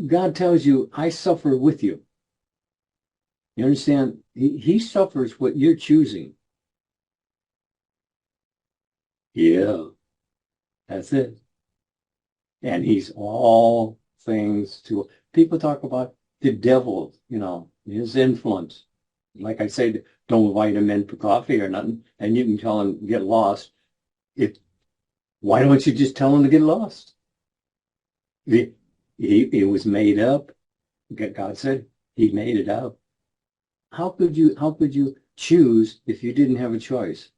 God tells you, I suffer with you. You understand? He suffers what you're choosing. Yeah, that's it. And he's all things to people talk about the devil, his influence. Like I said, don't invite him in for coffee or nothing, and you can tell him get lost. Why don't you just tell him to get lost? It was made up. God said he made it up. How could you choose if you didn't have a choice?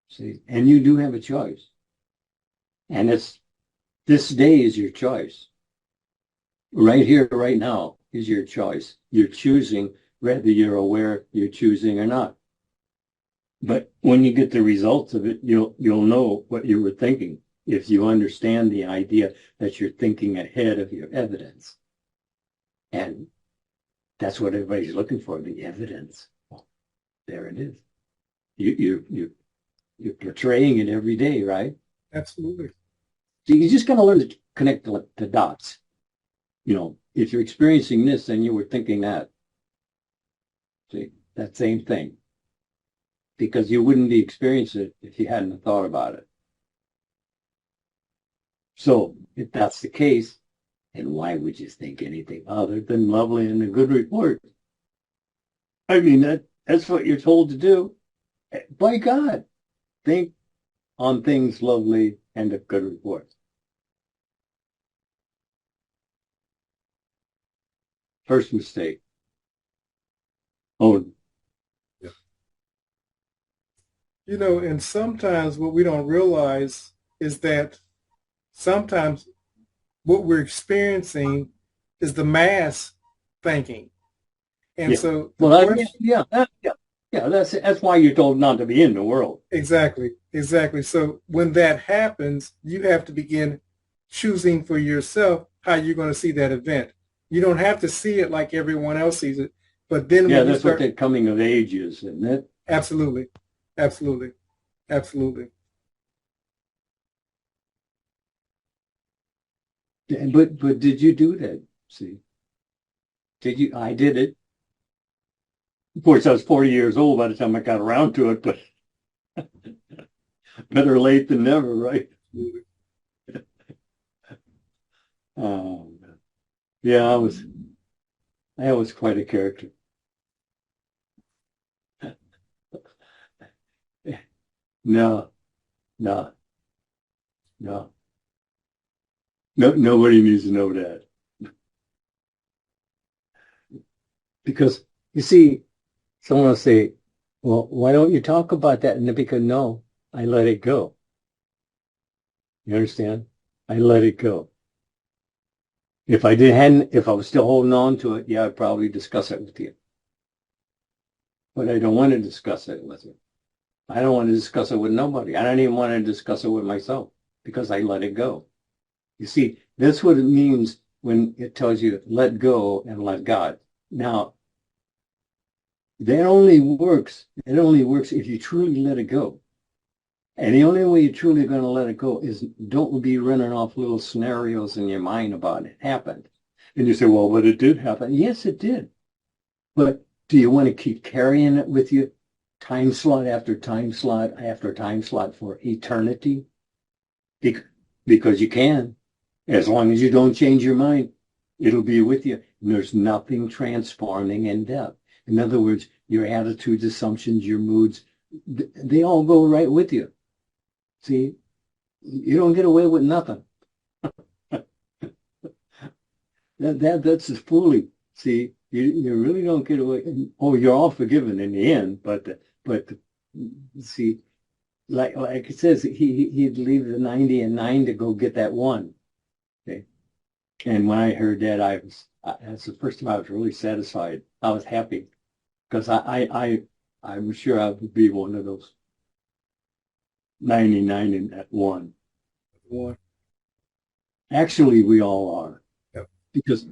See, and you do have a choice. And this day is your choice. Right here, right now is your choice. You're choosing whether you're aware you're choosing or not. But when you get the results of it, you'll know what you were thinking if you understand the idea that you're thinking ahead of your evidence. And that's what everybody's looking for, the evidence. Well, there it is. You're portraying it every day, right? Absolutely. So you just got to learn to connect the dots. If you're experiencing this, then you were thinking that. See, that same thing. Because you wouldn't be experiencing it if you hadn't thought about it. So if that's the case, then why would you think anything other than lovely and a good report? I mean, that's what you're told to do. By God, think on things lovely and a good report. First mistake. Oh, And sometimes what we don't realize is that sometimes what we're experiencing is the mass thinking. And yeah. so the Well, question, yeah. That's why you're told not to be in the world. exactly. So when that happens, you have to begin choosing for yourself how you're going to see that event. You don't have to see it like everyone else sees it, but then Yeah, when you that's what start, that coming of age is, isn't it? absolutely, absolutely, absolutely. But did you do that? See, did you? I did it. Of course, I was 40 years old by the time I got around to it, but better late than never, right? Um, yeah, I was quite a character. No, no, no, no. Nobody needs to know that because you see, someone will say, "Well, why don't you talk about that?" And because no, I let it go. You understand? I let it go. If I was still holding on to it, yeah, I'd probably discuss it with you. But I don't want to discuss it with you. I don't want to discuss it with nobody. I don't even want to discuss it with myself because I let it go. You see, that's what it means when it tells you let go and let God. Now, it only works if you truly let it go. And the only way you're truly going to let it go is don't be running off little scenarios in your mind about it happened. And you say, well, but it did happen. Yes, it did. But do you want to keep carrying it with you time slot after time slot after time slot for eternity? Because you can. As long as you don't change your mind, it'll be with you. And there's nothing transforming in death. In other words, your attitudes, assumptions, your moods, they all go right with you. See, you don't get away with nothing. That's just fooling. See, you really don't get away. Oh, you're all forgiven in the end, but see, like it says, he'd leave the 90 and 9 to go get that one. Okay, and when I heard that, that's the first time I was really satisfied. I was happy because I'm sure I would be one of those 99 in that one. One. Actually, we all are. Yep. Because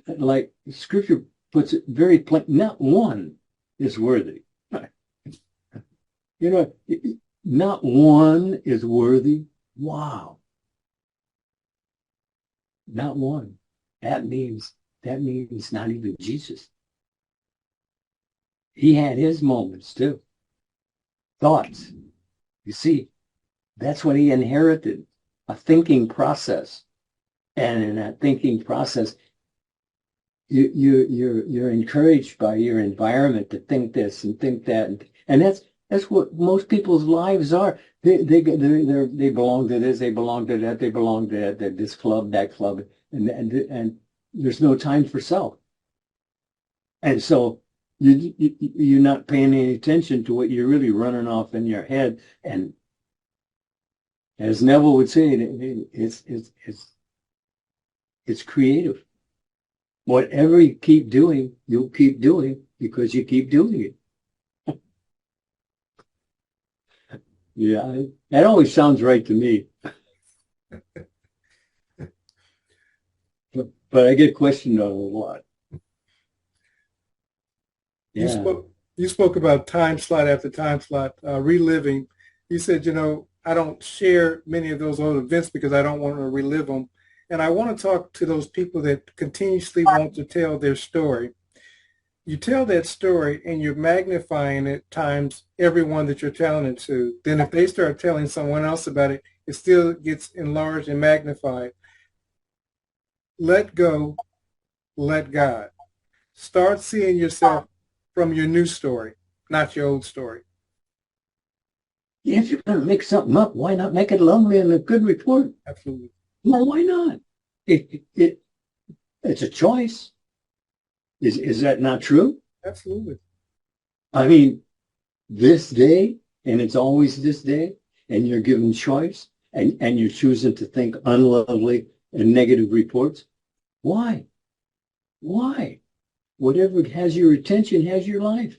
like scripture puts it very plain, not one is worthy. You know, not one is worthy. Wow. Not one. That means not even Jesus. He had his moments too. Thoughts. You see, that's what he inherited, a thinking process. And in that thinking process, you're encouraged by your environment to think this and think that, and that's what most people's lives are. They belong to this, they belong to that, they belong to that this club, that club, and there's no time for self. And so you're not paying any attention to what you're really running off in your head. And as Neville would say, it's creative. Whatever you keep doing, you'll keep doing because you keep doing it. Yeah, that always sounds right to me. But I get questioned on it a lot. Yeah. You spoke about time slot after time slot, reliving. You said, I don't share many of those old events because I don't want to relive them. And I want to talk to those people that continuously want to tell their story. You tell that story and you're magnifying it times everyone that you're telling it to. Then if they start telling someone else about it, it still gets enlarged and magnified. Let go, let God. Start seeing yourself from your new story, not your old story. If you're going to make something up, why not make it lovely and a good report? Absolutely. Well, why not? It's a choice. Is that not true? Absolutely. I mean, this day, and it's always this day, and you're given choice, and you're choosing to think unlovely and negative reports. Why? Why? Whatever has your attention has your life.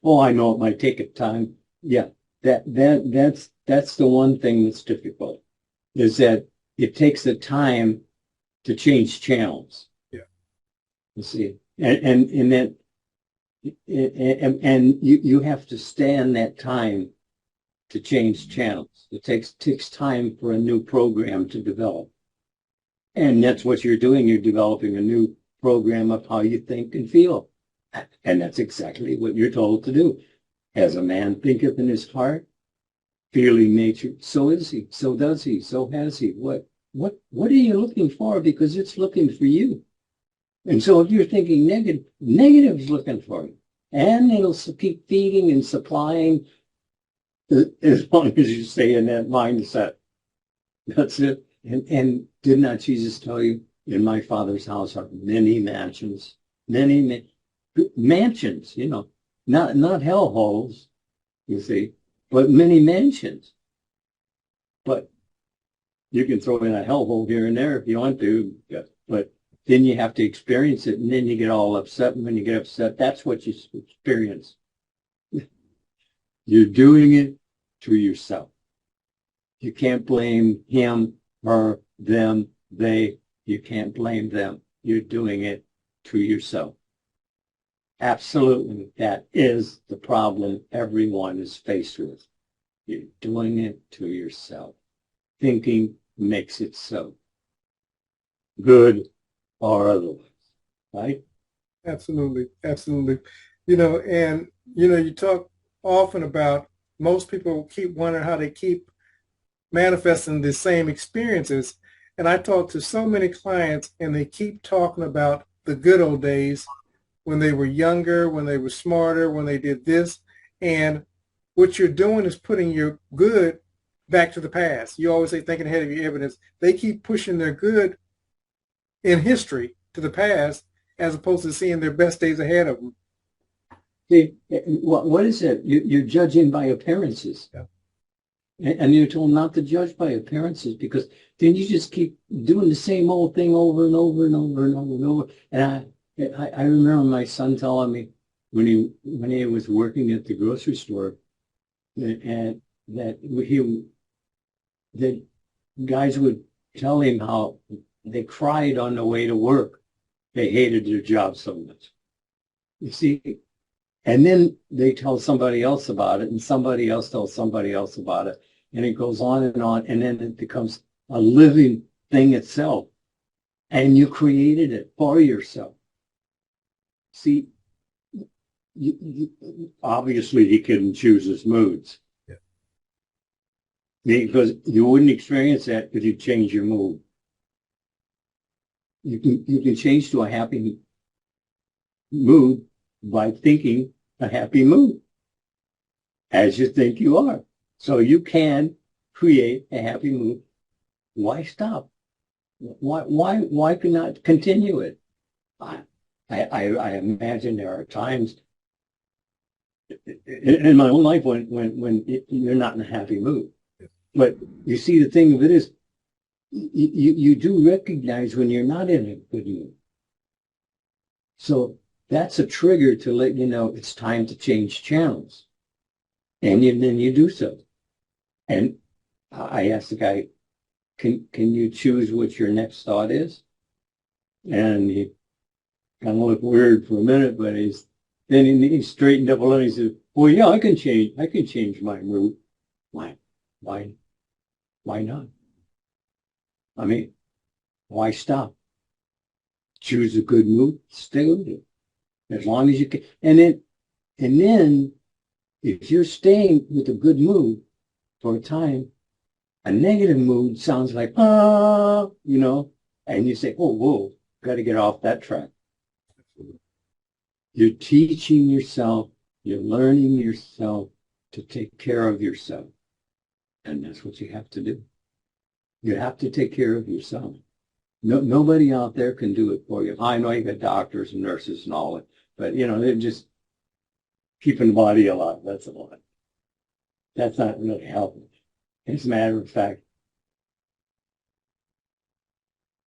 Oh, I know it might take a time. Yeah, that's the one thing that's difficult, is that it takes the time to change channels. Yeah. You see, and you have to stand that time to change channels. It takes time for a new program to develop. And that's what you're doing. You're developing a new program of how you think and feel. And that's exactly what you're told to do. As a man thinketh in his heart, feeling nature, so is he, so does he, so has he. What are you looking for? Because it's looking for you. And so if you're thinking negative is looking for you. And it'll keep feeding and supplying as long as you stay in that mindset. That's it. And did not Jesus tell you, in my Father's house are many mansions, many mansions, not hellholes, you see, but many mansions. But you can throw in a hellhole here and there if you want to, but then you have to experience it, and then you get all upset, and when you get upset, that's what you experience. You're doing it to yourself. You can't blame him, her, them, they. You can't blame them. You're doing it to yourself. Absolutely. That is the problem everyone is faced with. You're doing it to yourself. Thinking makes it so. Good or otherwise. Right? Absolutely. Absolutely. You talk often about most people keep wondering how they keep manifesting the same experiences. And I talk to so many clients and they keep talking about the good old days when they were younger, when they were smarter, when they did this. And what you're doing is putting your good back to the past. You always say thinking ahead of your evidence. They keep pushing their good in history to the past as opposed to seeing their best days ahead of them. See, what is it? You're judging by appearances. Yeah. And you're told not to judge by appearances, because then you just keep doing the same old thing over and over and over and over and over. And I remember my son telling me when he was working at the grocery store, and that guys would tell him how they cried on the way to work. They hated their job so much. You see? And then they tell somebody else about it, and somebody else tells somebody else about it. And it goes on, and then it becomes a living thing itself. and you created it for yourself. See, obviously he couldn't choose his moods. Yeah. Because you wouldn't experience that if you change your mood. You can change to a happy mood by thinking a happy mood as you think you are. So you can create a happy mood. Why stop? Why not continue it? I imagine there are times in my own life when you're not in a happy mood. But you see, the thing of it is, you do recognize when you're not in a good mood. So that's a trigger to let you know it's time to change channels. And then you do so. And I asked the guy, can you choose what your next thought is? And he kind of looked weird for a minute, but then he straightened up a little and he said, well, yeah, I can change my mood. Why not? I mean, why stop? Choose a good mood, stay with it. As long as you can. And then if you're staying with a good mood for a time, a negative mood sounds like, and you say, oh, whoa, got to get off that track. You're teaching yourself, you're learning yourself to take care of yourself. And that's what you have to do. You have to take care of yourself. Nobody out there can do it for you. I know you got doctors and nurses and all that, but they're just keeping the body alive. That's a lot. That's not really helping. As a matter of fact,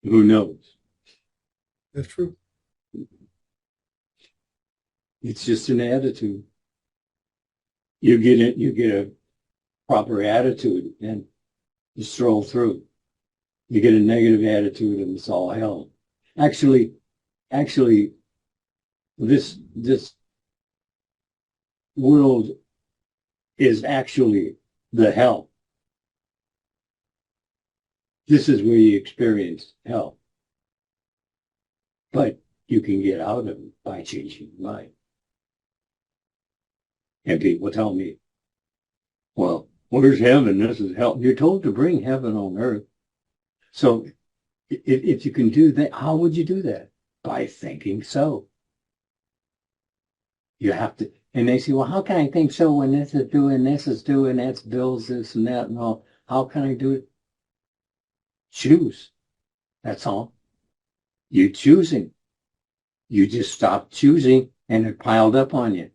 who knows? That's true. It's just an attitude. You get a proper attitude and you stroll through. You get a negative attitude and it's all hell. Actually, this world is actually the hell. This is where you experience hell. But you can get out of it by changing your mind. And people tell me, well, where's heaven? This is hell. You're told to bring heaven on earth. So if you can do that, how would you do that? By thinking so. You have to, and they say, well, how can I think so when this is doing, that's bills, this and that and all? How can I do it? Choose. That's all. You're choosing. You just stopped choosing and it piled up on you.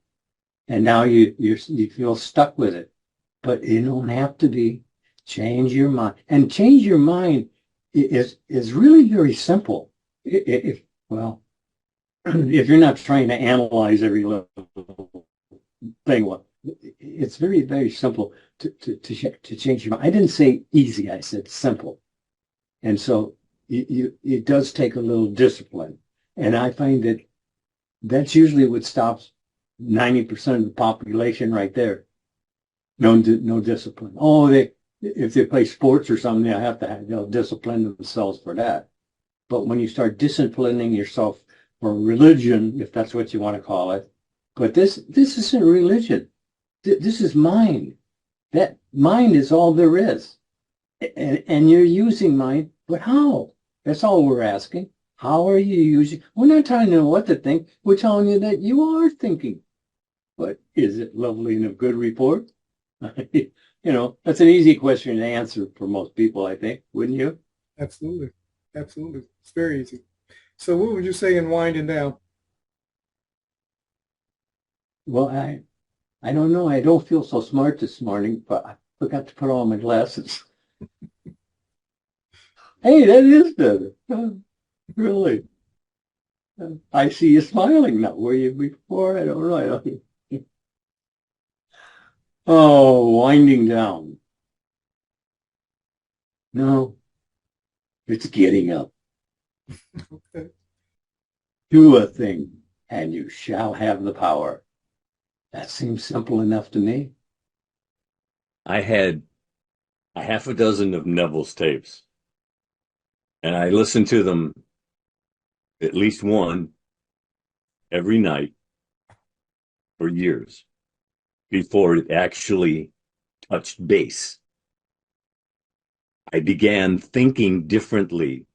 And now you feel stuck with it. But you don't have to be. Change your mind. And change your mind is really very simple. If you're not trying to analyze every little thing, well, it's very, very simple to change your mind. I didn't say easy, I said simple. And so it does take a little discipline. And I find that that's usually what stops 90% of the population right there. No discipline. Oh, if they play sports or something, they'll discipline themselves for that. But when you start disciplining yourself for religion, if that's what you want to call it, but this isn't religion. This is mind. That mind is all there is. And you're using mind, but how? That's all we're asking. How are you using? We're not telling you what to think. We're telling you that you are thinking. But is it lovely and a good report? That's an easy question to answer for most people, I think, wouldn't you? Absolutely. Absolutely. It's very easy. So what would you say in winding down? Well, I don't know. I don't feel so smart this morning, but I forgot to put on my glasses. Hey, that is better. Really. I see you smiling now. Were you before? I don't know. Oh, winding down. No, it's getting up. Okay. Do a thing, and you shall have the power. That seems simple enough to me. I had a half a dozen of Neville's tapes, and I listened to them at least one every night for years before it actually touched base. I began thinking differently.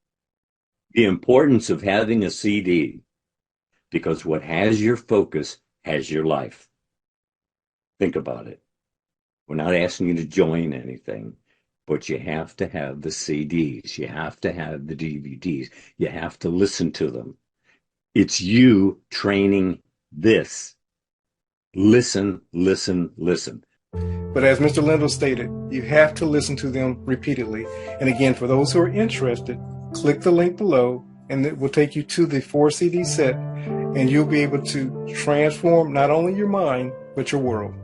The importance of having a CD, because what has your focus has your life. Think about it. We're not asking you to join anything, but you have to have the CDs. You have to have the DVDs. You have to listen to them. It's you training this. Listen, listen, listen. But as Mr. Lindell stated, you have to listen to them repeatedly. And again, for those who are interested, click the link below and it will take you to the 4 CD set, and you'll be able to transform not only your mind, but your world.